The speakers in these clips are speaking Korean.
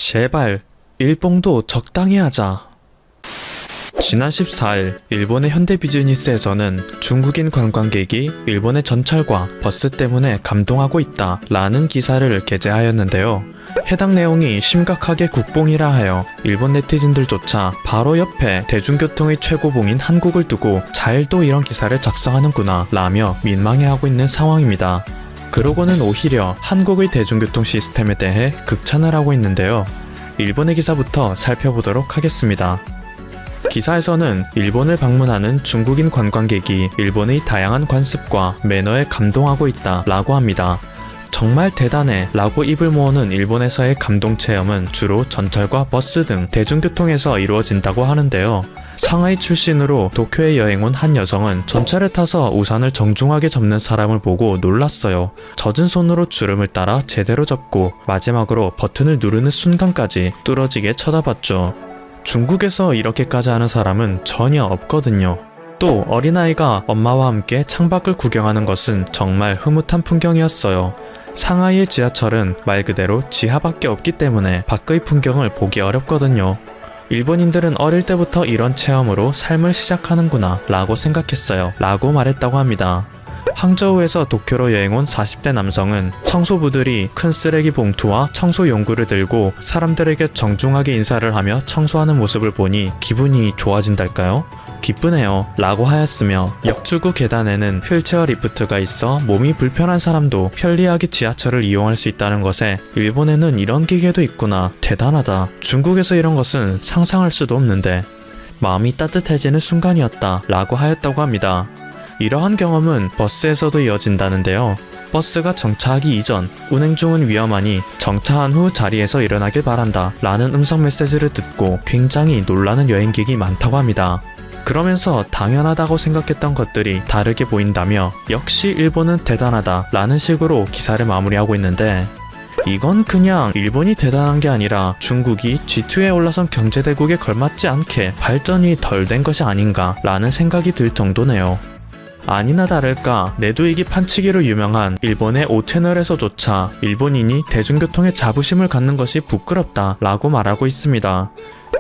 제발 일봉도 적당히 하자. 지난 14일 일본의 현대비즈니스에서는 중국인 관광객이 일본의 전철과 버스 때문에 감동하고 있다 라는 기사를 게재하였는데요. 해당 내용이 심각하게 국뽕이라 하여 일본 네티즌들조차 바로 옆에 대중교통의 최고봉인 한국을 두고 잘도 이런 기사를 작성하는구나 라며 민망해하고 있는 상황입니다. 그러고는 오히려 한국의 대중교통 시스템에 대해 극찬을 하고 있는데요. 일본의 기사부터 살펴보도록 하겠습니다. 기사에서는 일본을 방문하는 중국인 관광객이 일본의 다양한 관습과 매너에 감동하고 있다 라고 합니다. 정말 대단해 라고 입을 모으는 일본에서의 감동 체험은 주로 전철과 버스 등 대중교통에서 이루어진다고 하는데요. 상하이 출신으로 도쿄에 여행 온 한 여성은 전철에 타서 우산을 정중하게 접는 사람을 보고 놀랐어요. 젖은 손으로 주름을 따라 제대로 접고 마지막으로 버튼을 누르는 순간까지 뚫어지게 쳐다봤죠. 중국에서 이렇게까지 하는 사람은 전혀 없거든요. 또 어린아이가 엄마와 함께 창밖을 구경하는 것은 정말 흐뭇한 풍경이었어요. 상하이의 지하철은 말 그대로 지하밖에 없기 때문에 밖의 풍경을 보기 어렵거든요. 일본인들은 어릴 때부터 이런 체험으로 삶을 시작하는구나 라고 생각했어요 라고 말했다고 합니다. 항저우에서 도쿄로 여행 온 40대 남성은 청소부들이 큰 쓰레기 봉투와 청소 용구를 들고 사람들에게 정중하게 인사를 하며 청소하는 모습을 보니 기분이 좋아진달까요? 기쁘네요 라고 하였으며 역주구 계단에는 휠체어 리프트가 있어 몸이 불편한 사람도 편리하게 지하철을 이용할 수 있다는 것에 일본에는 이런 기계도 있구나 대단하다. 중국에서 이런 것은 상상할 수도 없는데 마음이 따뜻해지는 순간이었다 라고 하였다고 합니다. 이러한 경험은 버스에서도 이어진다는데요. 버스가 정차하기 이전 운행 중은 위험하니 정차한 후 자리에서 일어나길 바란다 라는 음성 메시지를 듣고 굉장히 놀라는 여행객이 많다고 합니다. 그러면서 당연하다고 생각했던 것들이 다르게 보인다며 역시 일본은 대단하다 라는 식으로 기사를 마무리하고 있는데 이건 그냥 일본이 대단한 게 아니라 중국이 G2에 올라선 경제대국에 걸맞지 않게 발전이 덜 된 것이 아닌가 라는 생각이 들 정도네요. 아니나 다를까 내두이기 판치기로 유명한 일본의 5채널에서조차 일본인이 대중교통에 자부심을 갖는 것이 부끄럽다 라고 말하고 있습니다.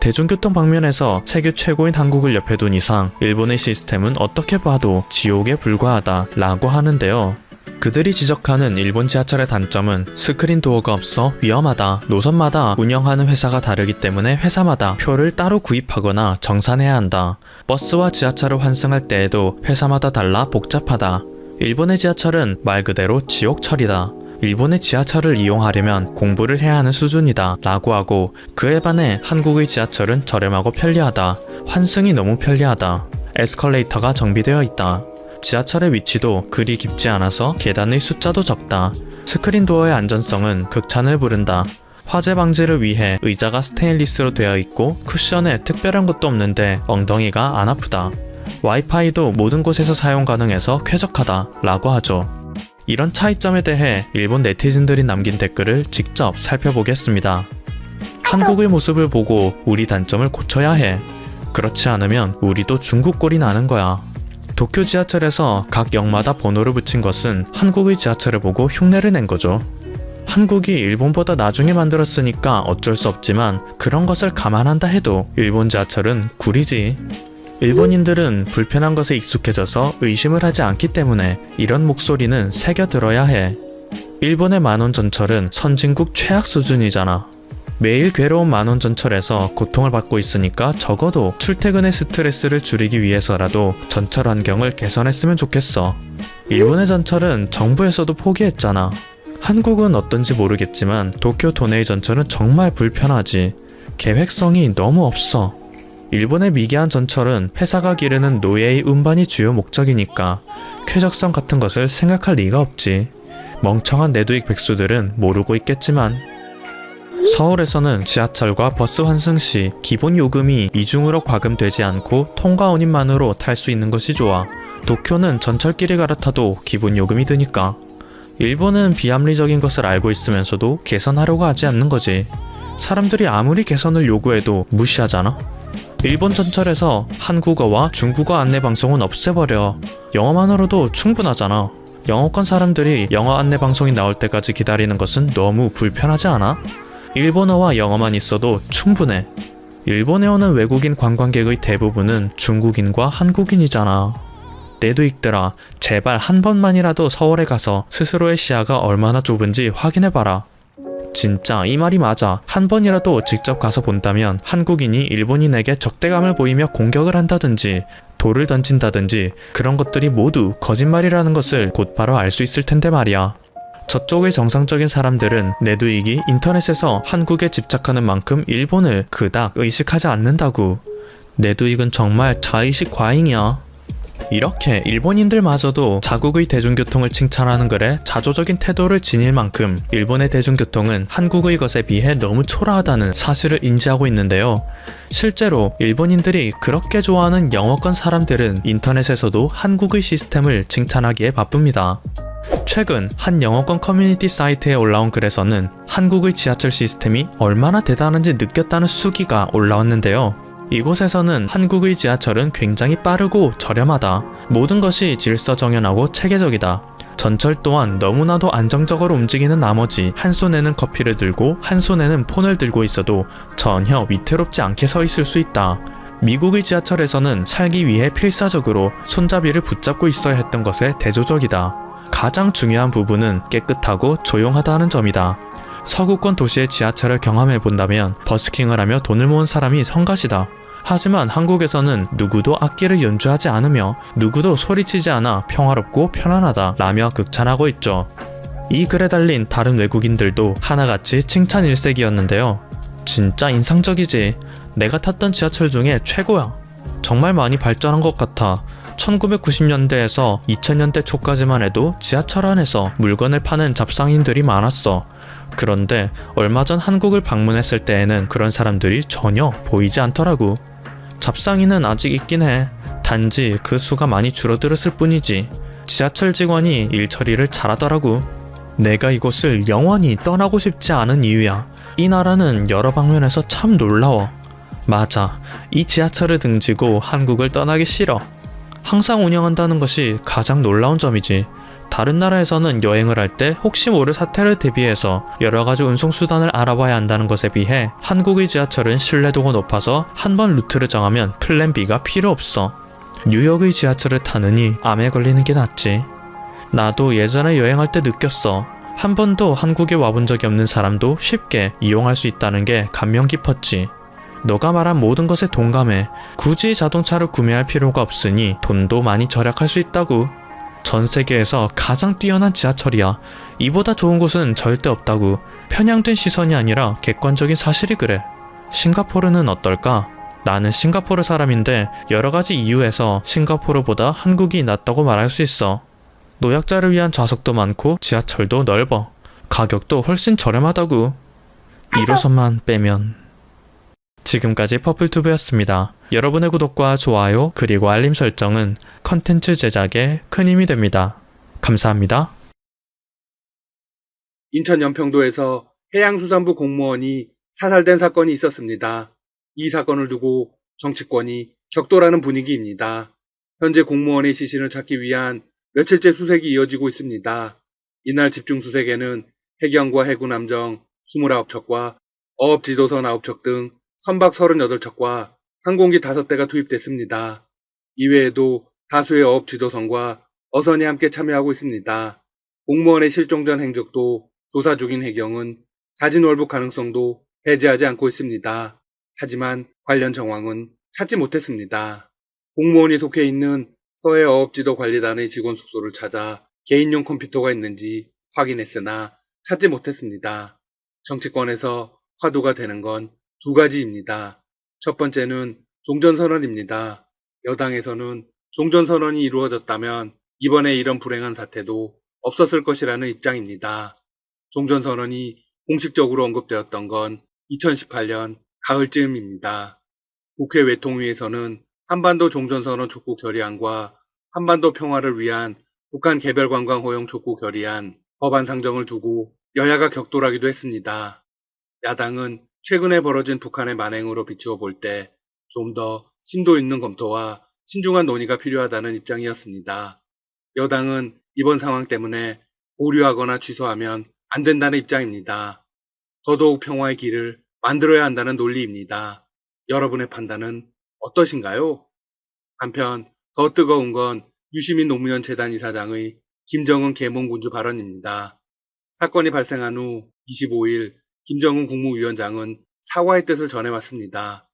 대중교통 방면에서 세계 최고인 한국을 옆에 둔 이상 일본의 시스템은 어떻게 봐도 지옥에 불과하다 라고 하는데요. 그들이 지적하는 일본 지하철의 단점은 스크린 도어가 없어 위험하다. 노선마다 운영하는 회사가 다르기 때문에 회사마다 표를 따로 구입하거나 정산해야 한다. 버스와 지하철을 환승할 때에도 회사마다 달라 복잡하다. 일본의 지하철은 말 그대로 지옥철이다. 일본의 지하철을 이용하려면 공부를 해야 하는 수준이다 라고 하고 그에 반해 한국의 지하철은 저렴하고 편리하다. 환승이 너무 편리하다. 에스컬레이터가 정비되어 있다. 지하철의 위치도 그리 깊지 않아서 계단의 숫자도 적다. 스크린 도어의 안전성은 극찬을 부른다. 화재 방지를 위해 의자가 스테인리스로 되어 있고 쿠션에 특별한 것도 없는데 엉덩이가 안 아프다. 와이파이도 모든 곳에서 사용 가능해서 쾌적하다 라고 하죠. 이런 차이점에 대해 일본 네티즌들이 남긴 댓글을 직접 살펴보겠습니다. 한국의 모습을 보고 우리 단점을 고쳐야 해. 그렇지 않으면 우리도 중국 꼴이 나는 거야. 도쿄 지하철에서 각 역마다 번호를 붙인 것은 한국의 지하철을 보고 흉내를 낸 거죠. 한국이 일본보다 나중에 만들었으니까 어쩔 수 없지만 그런 것을 감안한다 해도 일본 지하철은 구리지. 일본인들은 불편한 것에 익숙해져서 의심을 하지 않기 때문에 이런 목소리는 새겨들어야 해. 일본의 만원 전철은 선진국 최악 수준이잖아. 매일 괴로운 만원 전철에서 고통을 받고 있으니까 적어도 출퇴근의 스트레스를 줄이기 위해서라도 전철 환경을 개선했으면 좋겠어. 일본의 전철은 정부에서도 포기했잖아. 한국은 어떤지 모르겠지만 도쿄 도내의 전철은 정말 불편하지. 계획성이 너무 없어. 일본의 미개한 전철은 회사가 기르는 노예의 운반이 주요 목적이니까 쾌적성 같은 것을 생각할 리가 없지. 멍청한 내두익 백수들은 모르고 있겠지만 서울에서는 지하철과 버스 환승 시 기본 요금이 이중으로 과금되지 않고 통과 운임만으로 탈 수 있는 것이 좋아. 도쿄는 전철끼리 갈아타도 기본 요금이 드니까. 일본은 비합리적인 것을 알고 있으면서도 개선하려고 하지 않는 거지. 사람들이 아무리 개선을 요구해도 무시하잖아. 일본 전철에서 한국어와 중국어 안내 방송은 없애버려. 영어만으로도 충분하잖아. 영어권 사람들이 영어 안내 방송이 나올 때까지 기다리는 것은 너무 불편하지 않아? 일본어와 영어만 있어도 충분해. 일본에 오는 외국인 관광객의 대부분은 중국인과 한국인이잖아. 내두익들아, 제발 한 번만이라도 서울에 가서 스스로의 시야가 얼마나 좁은지 확인해봐라. 진짜 이 말이 맞아. 한 번이라도 직접 가서 본다면 한국인이 일본인에게 적대감을 보이며 공격을 한다든지 돌을 던진다든지 그런 것들이 모두 거짓말이라는 것을 곧바로 알 수 있을 텐데 말이야. 저쪽의 정상적인 사람들은 내두익이 인터넷에서 한국에 집착하는 만큼 일본을 그닥 의식하지 않는다고. 내두익은 정말 자의식 과잉이야. 이렇게 일본인들마저도 자국의 대중교통을 칭찬하는 글에 자조적인 태도를 지닐 만큼 일본의 대중교통은 한국의 것에 비해 너무 초라하다는 사실을 인지하고 있는데요. 실제로 일본인들이 그렇게 좋아하는 영어권 사람들은 인터넷에서도 한국의 시스템을 칭찬하기에 바쁩니다. 최근 한 영어권 커뮤니티 사이트에 올라온 글에서는 한국의 지하철 시스템이 얼마나 대단한지 느꼈다는 수기가 올라왔는데요. 이곳에서는 한국의 지하철은 굉장히 빠르고 저렴하다. 모든 것이 질서정연하고 체계적이다. 전철 또한 너무나도 안정적으로 움직이는 나머지 한 손에는 커피를 들고 한 손에는 폰을 들고 있어도 전혀 위태롭지 않게 서 있을 수 있다. 미국의 지하철에서는 살기 위해 필사적으로 손잡이를 붙잡고 있어야 했던 것에 대조적이다. 가장 중요한 부분은 깨끗하고 조용하다는 점이다. 서구권 도시의 지하철을 경험해 본다면 버스킹을 하며 돈을 모은 사람이 성가시다. 하지만 한국에서는 누구도 악기를 연주하지 않으며 누구도 소리치지 않아 평화롭고 편안하다 라며 극찬하고 있죠. 이 글에 달린 다른 외국인들도 하나같이 칭찬 일색이었는데요. 진짜 인상적이지. 내가 탔던 지하철 중에 최고야. 정말 많이 발전한 것 같아. 1990년대에서 2000년대 초까지만 해도 지하철 안에서 물건을 파는 잡상인들이 많았어. 그런데 얼마 전 한국을 방문했을 때에는 그런 사람들이 전혀 보이지 않더라고. 잡상인은 아직 있긴 해. 단지 그 수가 많이 줄어들었을 뿐이지. 지하철 직원이 일 처리를 잘하더라고. 내가 이곳을 영원히 떠나고 싶지 않은 이유야. 이 나라는 여러 방면에서 참 놀라워. 맞아. 이 지하철을 등지고 한국을 떠나기 싫어. 항상 운영한다는 것이 가장 놀라운 점이지. 다른 나라에서는 여행을 할 때 혹시 모를 사태를 대비해서 여러가지 운송수단을 알아봐야 한다는 것에 비해 한국의 지하철은 신뢰도가 높아서 한 번 루트를 정하면 플랜 B가 필요 없어. 뉴욕의 지하철을 타느니 암에 걸리는 게 낫지. 나도 예전에 여행할 때 느꼈어. 한 번도 한국에 와본 적이 없는 사람도 쉽게 이용할 수 있다는 게 감명 깊었지. 너가 말한 모든 것에 동감해. 굳이 자동차를 구매할 필요가 없으니 돈도 많이 절약할 수 있다고. 전 세계에서 가장 뛰어난 지하철이야. 이보다 좋은 곳은 절대 없다고. 편향된 시선이 아니라 객관적인 사실이 그래. 싱가포르는 어떨까? 나는 싱가포르 사람인데 여러 가지 이유에서 싱가포르보다 한국이 낫다고 말할 수 있어. 노약자를 위한 좌석도 많고 지하철도 넓어. 가격도 훨씬 저렴하다고. 1호선만 빼면. 지금까지 퍼플튜브였습니다. 여러분의 구독과 좋아요 그리고 알림 설정은 컨텐츠 제작에 큰 힘이 됩니다. 감사합니다. 인천 연평도에서 해양수산부 공무원이 사살된 사건이 있었습니다. 이 사건을 두고 정치권이 격돌하는 분위기입니다. 현재 공무원의 시신을 찾기 위한 며칠째 수색이 이어지고 있습니다. 이날 집중 수색에는 해경과 해군함정 29척과 어업지도선 9척 등 선박 38척과 항공기 5대가 투입됐습니다. 이외에도 다수의 어업지도선과 어선이 함께 참여하고 있습니다. 공무원의 실종 전 행적도 조사 중인 해경은 자진 월북 가능성도 배제하지 않고 있습니다. 하지만 관련 정황은 찾지 못했습니다. 공무원이 속해 있는 서해어업지도관리단의 직원 숙소를 찾아 개인용 컴퓨터가 있는지 확인했으나 찾지 못했습니다. 정치권에서 화두가 되는 건 두 가지입니다. 첫 번째는 종전선언입니다. 여당에서는 종전선언이 이루어졌다면 이번에 이런 불행한 사태도 없었을 것이라는 입장입니다. 종전선언이 공식적으로 언급되었던 건 2018년 가을쯤입니다. 국회 외통위에서는 한반도 종전선언 촉구 결의안과 한반도 평화를 위한 북한 개별 관광 허용 촉구 결의안 법안 상정을 두고 여야가 격돌하기도 했습니다. 야당은 최근에 벌어진 북한의 만행으로 비추어 볼 때 좀 더 심도 있는 검토와 신중한 논의가 필요하다는 입장이었습니다. 여당은 이번 상황 때문에 보류하거나 취소하면 안 된다는 입장입니다. 더더욱 평화의 길을 만들어야 한다는 논리입니다. 여러분의 판단은 어떠신가요? 한편 더 뜨거운 건 유시민 노무현 재단 이사장의 김정은 계몽군주 발언입니다. 사건이 발생한 후 25일 김정은 국무위원장은 사과의 뜻을 전해왔습니다.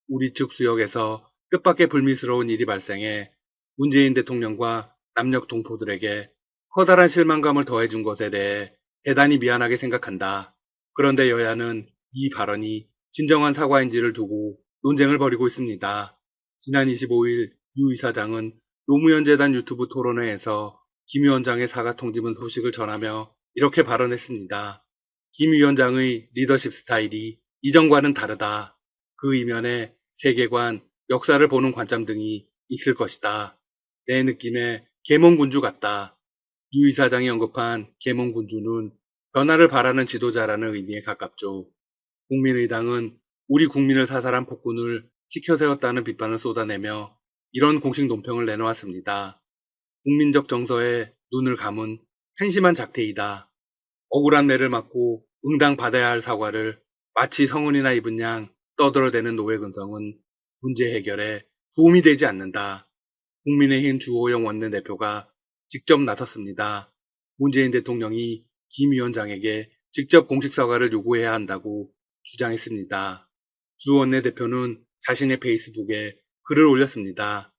우리 측 수역에서 뜻밖의 불미스러운 일이 발생해 문재인 대통령과 남녘 동포들에게 커다란 실망감을 더해준 것에 대해 대단히 미안하게 생각한다. 그런데 여야는 이 발언이 진정한 사과인지를 두고 논쟁을 벌이고 있습니다. 지난 25일 유 이사장은 노무현 재단 유튜브 토론회에서 김 위원장의 사과 통지문 소식을 전하며 이렇게 발언했습니다. 김 위원장의 리더십 스타일이 이전과는 다르다. 그 이면에 세계관, 역사를 보는 관점 등이 있을 것이다. 내 느낌에 계몽군주 같다. 유 이사장이 언급한 계몽군주는 변화를 바라는 지도자라는 의미에 가깝죠. 국민의당은 우리 국민을 사살한 폭군을 치켜세웠다는 비판을 쏟아내며 이런 공식 논평을 내놓았습니다. 국민적 정서에 눈을 감은 한심한 작태이다. 억울한 매를 맞고 응당 받아야 할 사과를 마치 성은이나 입은 양 떠들어대는 노회근성은 문제 해결에 도움이 되지 않는다. 국민의힘 주호영 원내대표가 직접 나섰습니다. 문재인 대통령이 김 위원장에게 직접 공식 사과를 요구해야 한다고 주장했습니다. 주 원내대표는 자신의 페이스북에 글을 올렸습니다.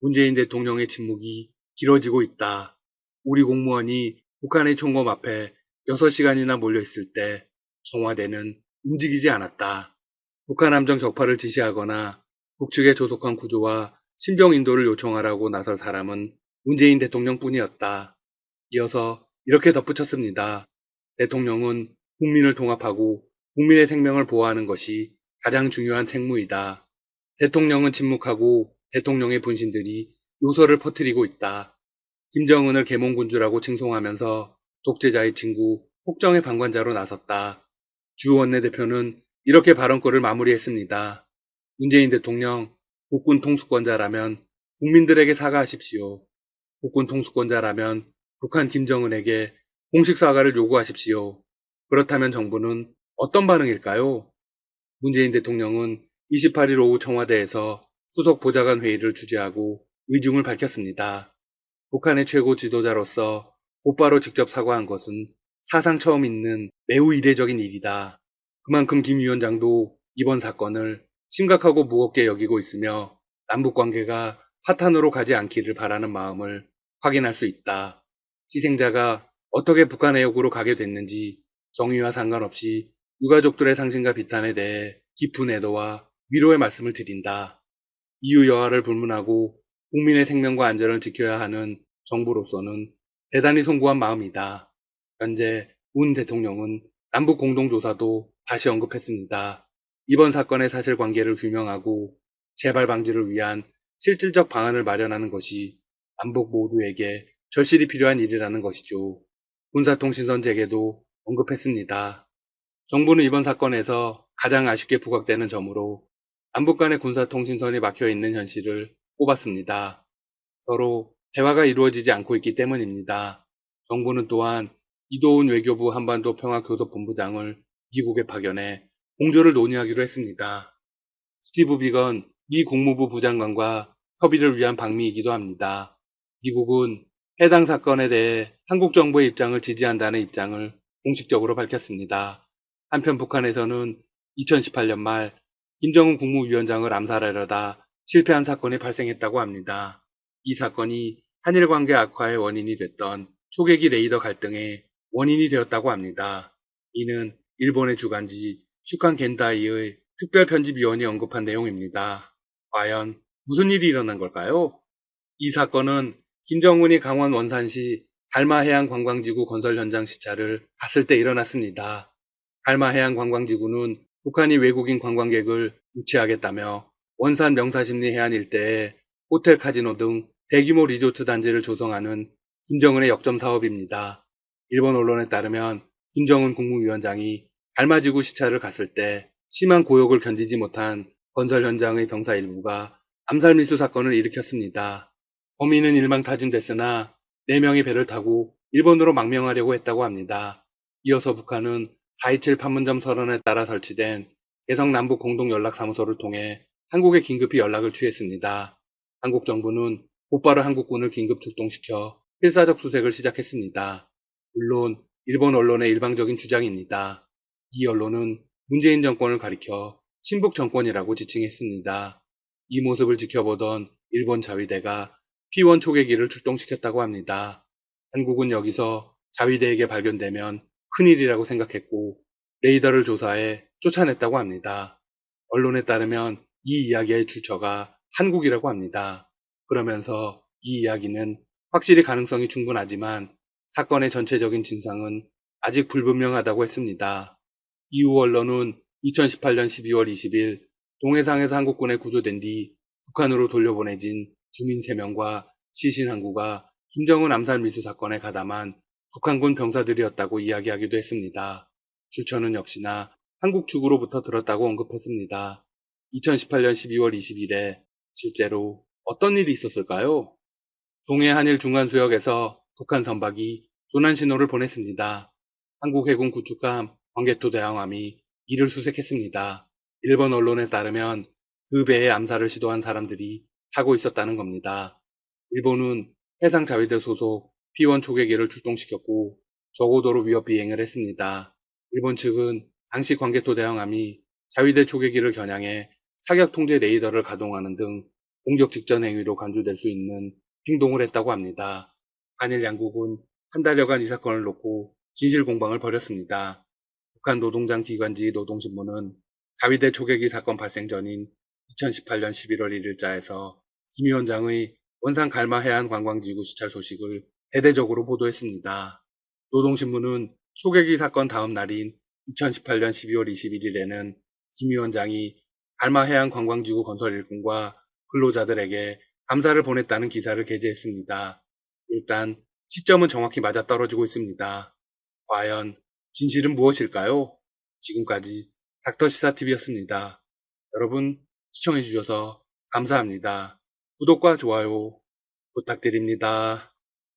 문재인 대통령의 침묵이 길어지고 있다. 우리 공무원이 북한의 총검 앞에 6시간이나 몰려있을 때 청와대는 움직이지 않았다. 북한 함정 격파를 지시하거나 북측의 조속한 구조와 신병 인도를 요청하라고 나설 사람은 문재인 대통령뿐이었다. 이어서 이렇게 덧붙였습니다. 대통령은 국민을 통합하고 국민의 생명을 보호하는 것이 가장 중요한 책무이다. 대통령은 침묵하고 대통령의 분신들이 요소를 퍼뜨리고 있다. 김정은을 계몽군주라고 칭송하면서 독재자의 친구 폭정의 방관자로 나섰다. 주 원내대표는 이렇게 발언글을 마무리했습니다. 문재인 대통령, 국군 통수권자라면 국민들에게 사과하십시오. 국군 통수권자라면 북한 김정은에게 공식 사과를 요구하십시오. 그렇다면 정부는 어떤 반응일까요? 문재인 대통령은 28일 오후 청와대에서 수석 보좌관 회의를 주재하고 의중을 밝혔습니다. 북한의 최고 지도자로서 곧바로 직접 사과한 것은 사상 처음 있는 매우 이례적인 일이다. 그만큼 김 위원장도 이번 사건을 심각하고 무겁게 여기고 있으며 남북관계가 파탄으로 가지 않기를 바라는 마음을 확인할 수 있다. 희생자가 어떻게 북한 해역으로 가게 됐는지 정의와 상관없이 유가족들의 상심과 비탄에 대해 깊은 애도와 위로의 말씀을 드린다. 이유 여하를 불문하고 국민의 생명과 안전을 지켜야 하는 정부로서는 대단히 송구한 마음이다. 현재 문 대통령은 남북 공동조사도 다시 언급했습니다. 이번 사건의 사실관계를 규명하고 재발 방지를 위한 실질적 방안을 마련하는 것이 남북 모두에게 절실히 필요한 일이라는 것이죠. 군사통신선 재개도 언급했습니다. 정부는 이번 사건에서 가장 아쉽게 부각되는 점으로 남북 간의 군사통신선이 막혀 있는 현실을 꼽았습니다. 서로 대화가 이루어지지 않고 있기 때문입니다. 정부는 또한 이도훈 외교부 한반도 평화교섭본부장을 미국에 파견해 공조를 논의하기로 했습니다. 스티브 비건 미 국무부 부장관과 협의를 위한 방미이기도 합니다. 미국은 해당 사건에 대해 한국 정부의 입장을 지지한다는 입장을 공식적으로 밝혔습니다. 한편 북한에서는 2018년 말 김정은 국무위원장을 암살하려다 실패한 사건이 발생했다고 합니다. 이 사건이 한일 관계 악화의 원인이 됐던 초계기 레이더 갈등의 원인이 되었다고 합니다. 이는 일본의 주간지 슈칸 겐다이의 특별편집위원이 언급한 내용입니다. 과연 무슨 일이 일어난 걸까요? 이 사건은 김정은이 강원 원산시 갈마해양관광지구 건설 현장 시찰을 갔을 때 일어났습니다. 갈마해양관광지구는 북한이 외국인 관광객을 유치하겠다며 원산 명사심리 해안 일대에 호텔 카지노 등 대규모 리조트 단지를 조성하는 김정은의 역점 사업입니다. 일본 언론에 따르면 김정은 국무위원장이 갈마지구 시찰을 갔을 때 심한 고역을 견디지 못한 건설 현장의 병사 일부가 암살미수 사건을 일으켰습니다. 범인은 일망타진됐으나 4명의 배를 타고 일본으로 망명하려고 했다고 합니다. 이어서 북한은 4.27 판문점 선언에 따라 설치된 개성 남북 공동연락사무소를 통해 한국에 긴급히 연락을 취했습니다. 한국 정부는 곧바로 한국군을 긴급 출동시켜 필사적 수색을 시작했습니다. 물론 일본 언론의 일방적인 주장입니다. 이 언론은 문재인 정권을 가리켜 친북 정권이라고 지칭했습니다. 이 모습을 지켜보던 일본 자위대가 P1 초계기를 출동시켰다고 합니다. 한국은 여기서 자위대에게 발견되면 큰일이라고 생각했고 레이더를 조사해 쫓아냈다고 합니다. 언론에 따르면 이 이야기의 출처가 한국이라고 합니다. 그러면서 이 이야기는 확실히 가능성이 충분하지만 사건의 전체적인 진상은 아직 불분명하다고 했습니다. 이후 언론은 2018년 12월 20일 동해상에서 한국군에 구조된 뒤 북한으로 돌려보내진 주민 3명과 시신 항구가 김정은 암살 미수 사건에 가담한 북한군 병사들이었다고 이야기하기도 했습니다. 출처는 역시나 한국 측으로부터 들었다고 언급했습니다. 2018년 12월 20일에 실제로 어떤 일이 있었을까요? 동해 한일 중간수역에서 북한 선박이 조난 신호를 보냈습니다. 한국 해군 구축함 광개토 대항함이 이를 수색했습니다. 일본 언론에 따르면 그 배에 암살을 시도한 사람들이 타고 있었다는 겁니다. 일본은 해상 자위대 소속 P1 초계기를 출동시켰고 저고도로 위협 비행을 했습니다. 일본 측은 당시 광개토 대항함이 자위대 초계기를 겨냥해 사격 통제 레이더를 가동하는 등 공격 직전 행위로 간주될 수 있는 행동을 했다고 합니다. 한일 양국은 한 달여간 이 사건을 놓고 진실 공방을 벌였습니다. 북한 노동장 기관지 노동신문은 자위대 초계기 사건 발생 전인 2018년 11월 1일자에서 김 위원장의 원산 갈마 해안 관광지구 시찰 소식을 대대적으로 보도했습니다. 노동신문은 초계기 사건 다음 날인 2018년 12월 21일에는 김 위원장이 갈마 해안 관광지구 건설 일꾼과 근로자들에게 감사를 보냈다는 기사를 게재했습니다. 일단 시점은 정확히 맞아떨어지고 있습니다. 과연 진실은 무엇일까요? 지금까지 닥터시사TV였습니다. 여러분 시청해주셔서 감사합니다. 구독과 좋아요 부탁드립니다.